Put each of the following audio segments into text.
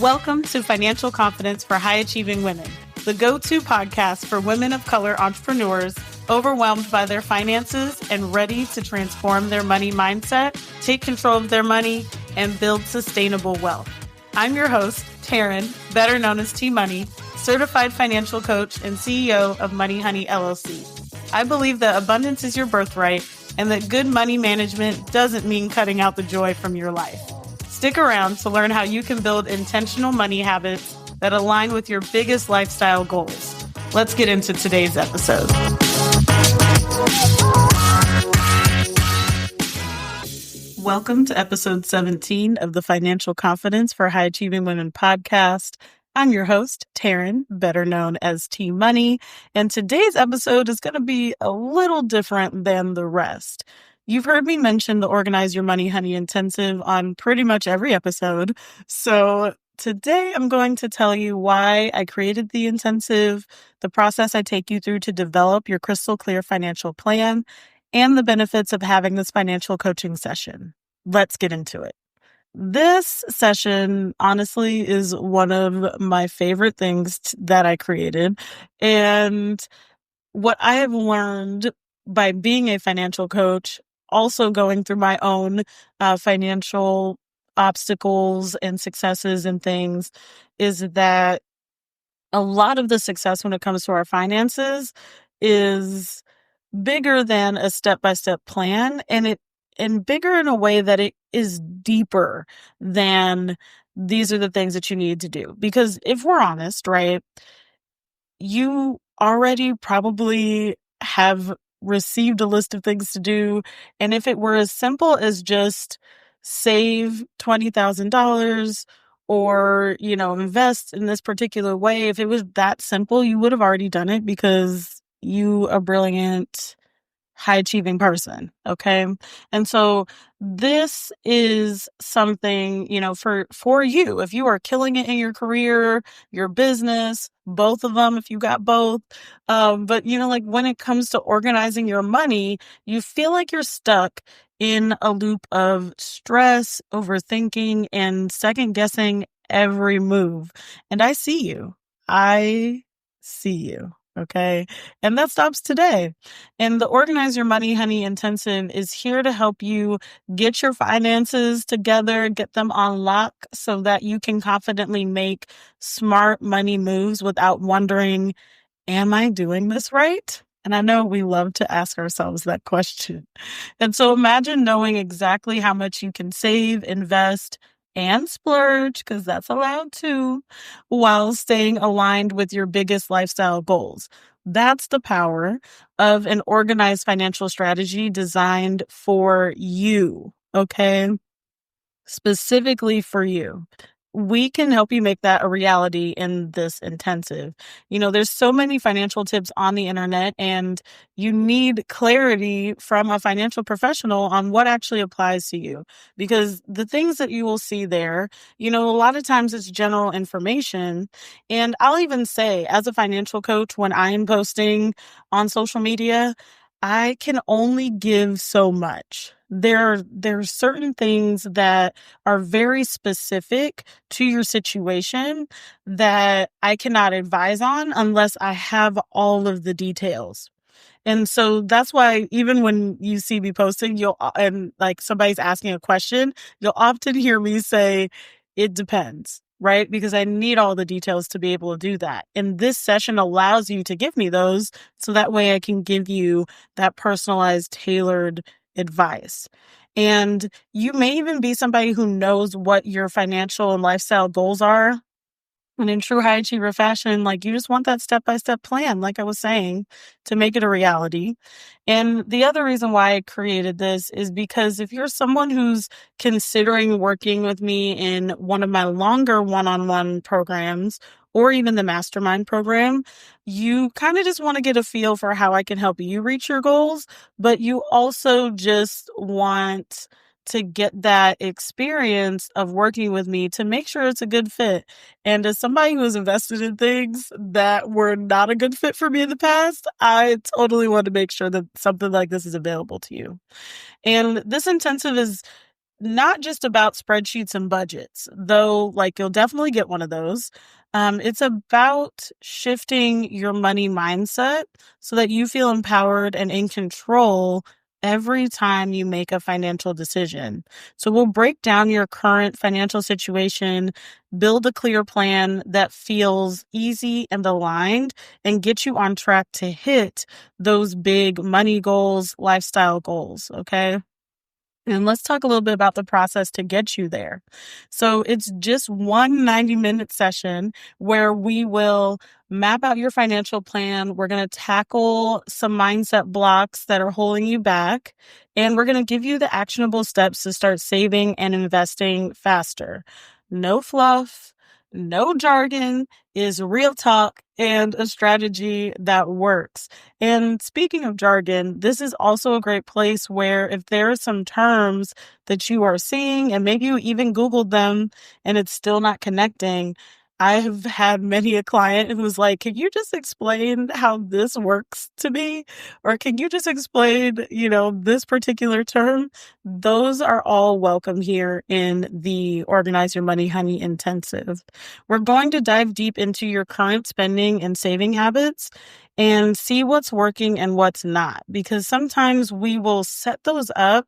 Welcome to Financial Confidence for High-Achieving Women, the go-to podcast for women of color entrepreneurs overwhelmed by their finances and ready to transform their money mindset, take control of their money, and build sustainable wealth. I'm your host, Taryn, better known as T-Money, certified financial coach and CEO of Money Honey LLC. I believe that abundance is your birthright and that good money management doesn't mean cutting out the joy from your life. Stick around to learn how you can build intentional money habits that align with your biggest lifestyle goals. Let's get into today's episode. Welcome to episode 17 of the Financial Confidence for High Achieving Women podcast. I'm your host, Taryn, better known as T Money, and today's episode is going to be a little different than the rest. You've heard me mention the Organize Your Money Honey Intensive on pretty much every episode. So today I'm going to tell you why I created the intensive, the process I take you through to develop your crystal clear financial plan, and the benefits of having this financial coaching session. Let's get into it. This session, honestly, is one of my favorite things that I created. And what I have learned by being a financial coach, also going through my own financial obstacles and successes and things, is that a lot of the success when it comes to our finances is bigger than a step-by-step plan, and bigger in a way that it is deeper than these are the things that you need to do. Because if we're honest, right, you already probably have received a list of things to do. And if it were as simple as just save $20,000 or, invest in this particular way, if it was that simple, you would have already done it because you are a brilliant, high achieving person. Okay. And so this is something, for you, if you are killing it in your career, your business, both of them, if you got both. But when it comes to organizing your money, you feel like you're stuck in a loop of stress, overthinking, and second guessing every move. And I see you. Okay. And that stops today. And the Organize Your Money Honey Intensive is here to help you get your finances together, get them on lock so that you can confidently make smart money moves without wondering, am I doing this right? And I know we love to ask ourselves that question. And so imagine knowing exactly how much you can save, invest, and splurge, because that's allowed too, while staying aligned with your biggest lifestyle goals. That's the power of an organized financial strategy designed for you, okay? Specifically for you. We can help you make that a reality in this intensive. There's so many financial tips on the internet, and you need clarity from a financial professional on what actually applies to you. Because the things that you will see there, a lot of times it's general information. And I'll even say, as a financial coach, when I'm posting on social media, I can only give so much. There's certain things that are very specific to your situation that I cannot advise on unless I have all of the details. And so that's why even when you see me posting, and somebody's asking a question, you'll often hear me say, it depends, right? Because I need all the details to be able to do that. And this session allows you to give me those so that way I can give you that personalized, tailored advice. And you may even be somebody who knows what your financial and lifestyle goals are. And in true high achiever fashion, you just want that step-by-step plan, like I was saying, to make it a reality. And the other reason why I created this is because if you're someone who's considering working with me in one of my longer one-on-one programs, or even the mastermind program, you kind of just want to get a feel for how I can help you reach your goals, but you also just want to get that experience of working with me to make sure it's a good fit. And as somebody who has invested in things that were not a good fit for me in the past, I totally want to make sure that something like this is available to you. And this intensive is not just about spreadsheets and budgets, though, like, you'll definitely get one of those. It's about shifting your money mindset so that you feel empowered and in control every time you make a financial decision. So we'll break down your current financial situation, build a clear plan that feels easy and aligned, and get you on track to hit those big money goals, lifestyle goals. Okay. And let's talk a little bit about the process to get you there. So it's just one 90-minute session where we will map out your financial plan. We're going to tackle some mindset blocks that are holding you back. And we're going to give you the actionable steps to start saving and investing faster. No fluff, no jargon, is real talk and a strategy that works. And speaking of jargon, this is also a great place where if there are some terms that you are seeing and maybe you even Googled them and it's still not connecting, I have had many a client who's like, can you just explain how this works to me? Or can you just explain, this particular term? Those are all welcome here in the Organize Your Money Honey Intensive. We're going to dive deep into your current spending and saving habits and see what's working and what's not, because sometimes we will set those up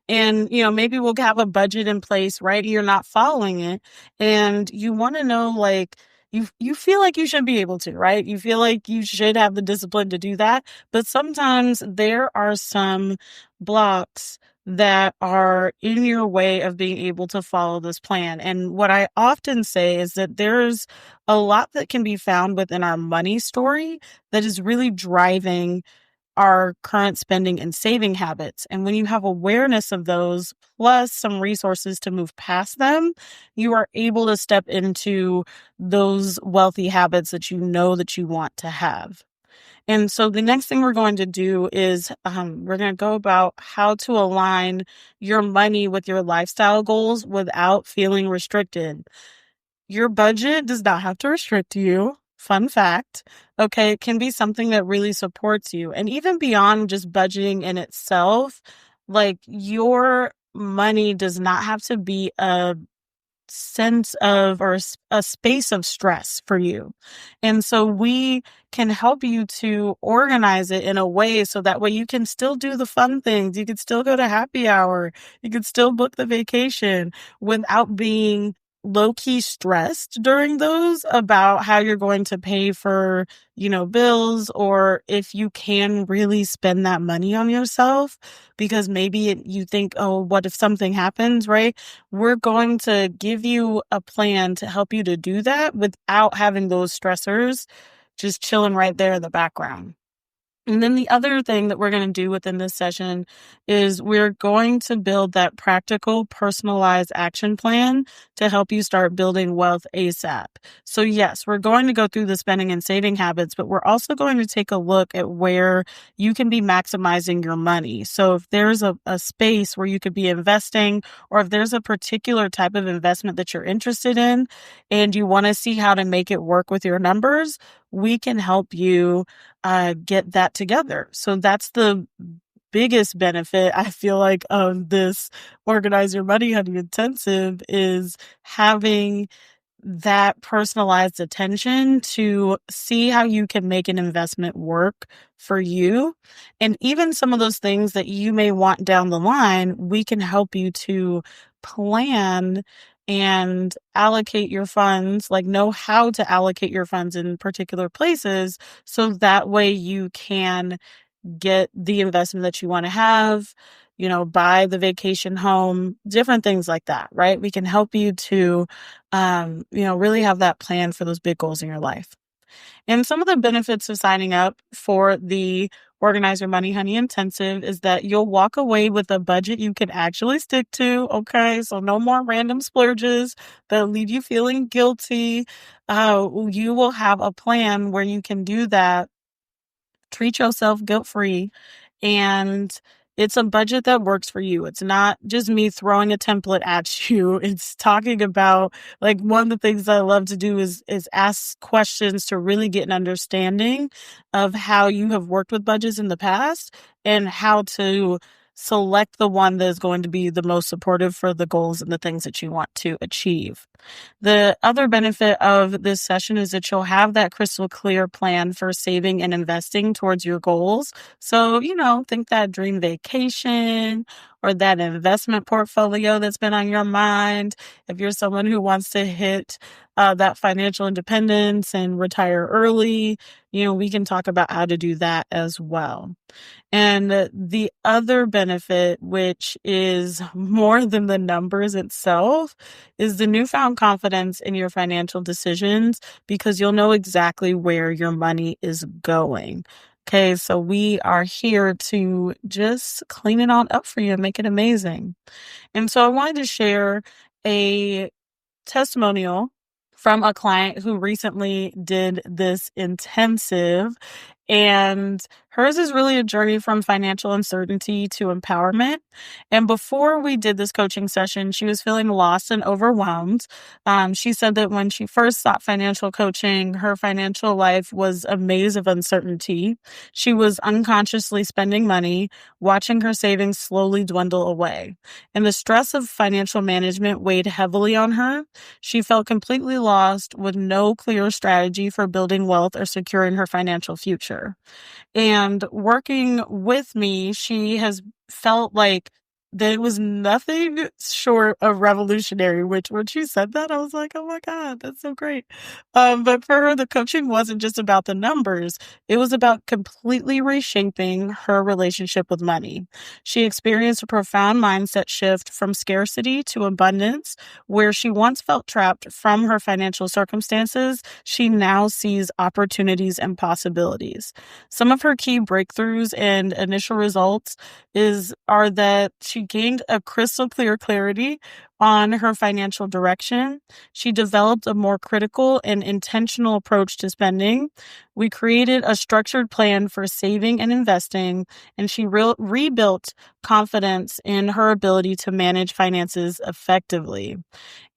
and, maybe we'll have a budget in place, right? You're not following it. And you want to know, like, you feel like you should be able to, right? You feel like you should have the discipline to do that. But sometimes there are some blocks that are in your way of being able to follow this plan. And what I often say is that there's a lot that can be found within our money story that is really driving our current spending and saving habits. And when you have awareness of those, plus some resources to move past them, you are able to step into those wealthy habits that you know that you want to have. And so the next thing we're going to do is we're going to go about how to align your money with your lifestyle goals without feeling restricted. Your budget does not have to restrict you. Fun fact. Okay. It can be something that really supports you. And even beyond just budgeting in itself, like, your money does not have to be a sense of or a space of stress for you. And so we can help you to organize it in a way so that way you can still do the fun things. You can still go to happy hour. You can still book the vacation without being low key stressed during those about how you're going to pay for, bills, or if you can really spend that money on yourself, because maybe you think, oh, what if something happens, right? We're going to give you a plan to help you to do that without having those stressors just chilling right there in the background. And then the other thing that we're going to do within this session is we're going to build that practical, personalized action plan to help you start building wealth ASAP. So yes, we're going to go through the spending and saving habits, but we're also going to take a look at where you can be maximizing your money. So if there's a space where you could be investing, or if there's a particular type of investment that you're interested in and you want to see how to make it work with your numbers, we can help you get that together. So that's the biggest benefit, I feel like, of this Organize Your Money Honey Intensive, is having that personalized attention to see how you can make an investment work for you. And even some of those things that you may want down the line, we can help you to plan and allocate your funds, like know how to allocate your funds in particular places, so that way you can get the investment that you want to have, buy the vacation home, different things like that, right? We can help you to, really have that plan for those big goals in your life. And some of the benefits of signing up for the Organize Your Money Honey Intensive is that you'll walk away with a budget you can actually stick to. Okay. So no more random splurges that leave you feeling guilty. You will have a plan where you can do that, treat yourself guilt-free, and it's a budget that works for you. It's not just me throwing a template at you. It's talking about, like, one of the things I love to do is ask questions to really get an understanding of how you have worked with budgets in the past and how to select the one that is going to be the most supportive for the goals and the things that you want to achieve. The other benefit of this session is that you'll have that crystal clear plan for saving and investing towards your goals. So, think that dream vacation or that investment portfolio that's been on your mind. If you're someone who wants to hit that financial independence and retire early, we can talk about how to do that as well. And the other benefit, which is more than the numbers itself, is the newfound confidence in your financial decisions because you'll know exactly where your money is going. Okay, so we are here to just clean it all up for you and make it amazing. And so I wanted to share a testimonial from a client who recently did this intensive. And hers is really a journey from financial uncertainty to empowerment. And before we did this coaching session, she was feeling lost and overwhelmed. She said that when she first sought financial coaching, her financial life was a maze of uncertainty. She was unconsciously spending money, watching her savings slowly dwindle away. And the stress of financial management weighed heavily on her. She felt completely lost with no clear strategy for building wealth or securing her financial future. And working with me, she has felt like there was nothing short of revolutionary, which when she said that, I was like, oh my God, that's so great. But for her, the coaching wasn't just about the numbers. It was about completely reshaping her relationship with money. She experienced a profound mindset shift from scarcity to abundance, where she once felt trapped from her financial circumstances. She now sees opportunities and possibilities. Some of her key breakthroughs and initial results are that she gained a crystal clear clarity on her financial direction. She developed a more critical and intentional approach to spending. We created a structured plan for saving and investing, and she rebuilt confidence in her ability to manage finances effectively.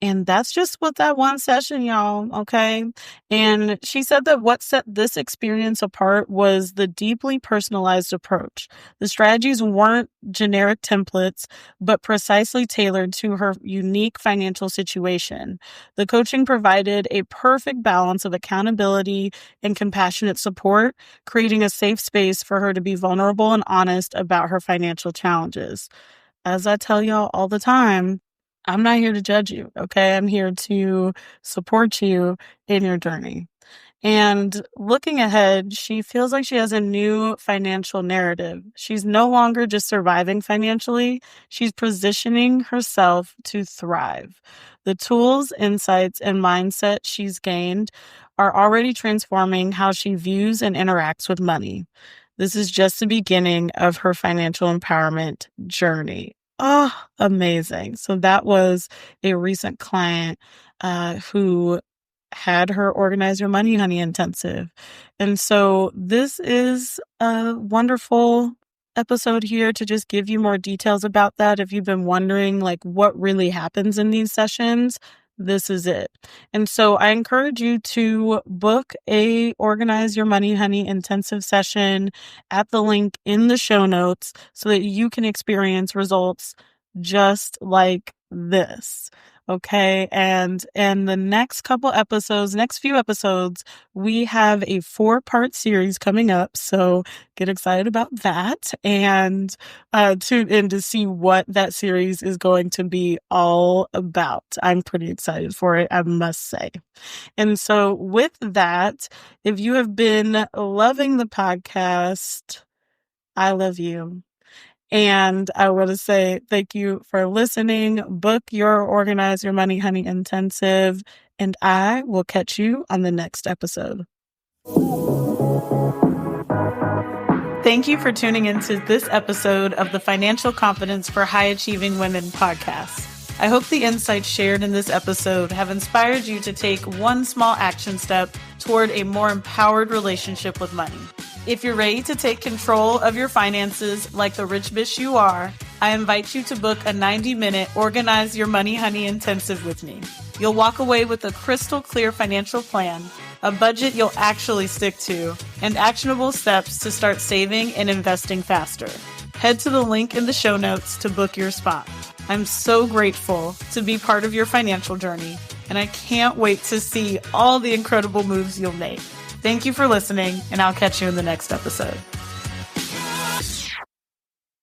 And that's just what that one session, y'all. Okay. And she said that what set this experience apart was the deeply personalized approach. The strategies weren't generic templates, but precisely tailored to her unique financial situation. The coaching provided a perfect balance of accountability and compassionate support, creating a safe space for her to be vulnerable and honest about her financial challenges. As I tell y'all all the time, I'm not here to judge you, okay? I'm here to support you in your journey. And looking ahead, she feels like she has a new financial narrative. She's no longer just surviving financially, she's positioning herself to thrive. The tools, insights, and mindset she's gained are already transforming how she views and interacts with money. This is just the beginning of her financial empowerment journey. Oh, amazing. So that was a recent client who had her Organize Your Money Honey intensive. And so this is a wonderful episode here to just give you more details about that. If you've been wondering what really happens in these sessions, this is it. And so I encourage you to book a Organize Your Money Honey intensive session at the link in the show notes so that you can experience results just like this. Okay. And in the next few episodes, we have a 4-part series coming up. So get excited about that and tune in to see what that series is going to be all about. I'm pretty excited for it, I must say. And so with that, if you have been loving the podcast, I love you. And I want to say thank you for listening. Book your Organize Your Money Honey intensive, and I will catch you on the next episode. Thank you for tuning into this episode of the Financial Confidence for High Achieving Women podcast. I hope the insights shared in this episode have inspired you to take one small action step toward a more empowered relationship with money. If you're ready to take control of your finances like the rich bitch you are, I invite you to book a 90-minute Organize Your Money Honey intensive with me. You'll walk away with a crystal clear financial plan, a budget you'll actually stick to, and actionable steps to start saving and investing faster. Head to the link in the show notes to book your spot. I'm so grateful to be part of your financial journey, and I can't wait to see all the incredible moves you'll make. Thank you for listening, and I'll catch you in the next episode.